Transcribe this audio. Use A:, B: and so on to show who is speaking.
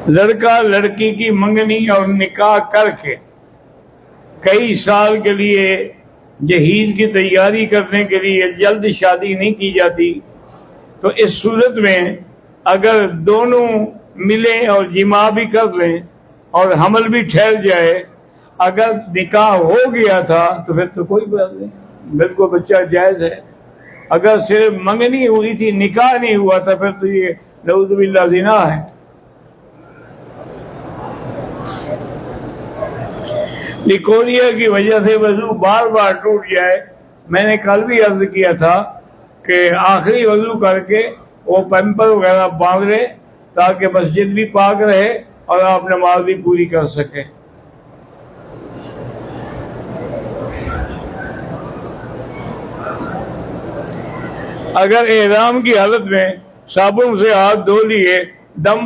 A: लड़का लड़की की मंगनी और निकाह करके कई साल के लिए जहीज की तैयारी करने के लिए जल्द शादी नहीं की जाती। तो इस सूरत में अगर दोनों मिलें और जिमा भी कर लें और हमल भी ठहर जाए, अगर निकाह हो गया था तो फिर तो कोई बात नहीं, बिल्कुल बच्चा जायज़ है। अगर सिर्फ मंगनी हुई थी, निकाह नहीं हुआ था, फिर तो ये नऊज़ुबिल्लाह ज़िना है। लिकोरिया की वजह से वजू बार बार टूट जाए, मैंने कल भी अर्ज किया था कि आखिरी वजू करके वो पैम्पर वगैरह बांध ले ताकि मस्जिद भी पाक रहे और आप नमाज भी पूरी कर सकें। अगर एहराम की हालत में साबुन से हाथ धो लिए, दम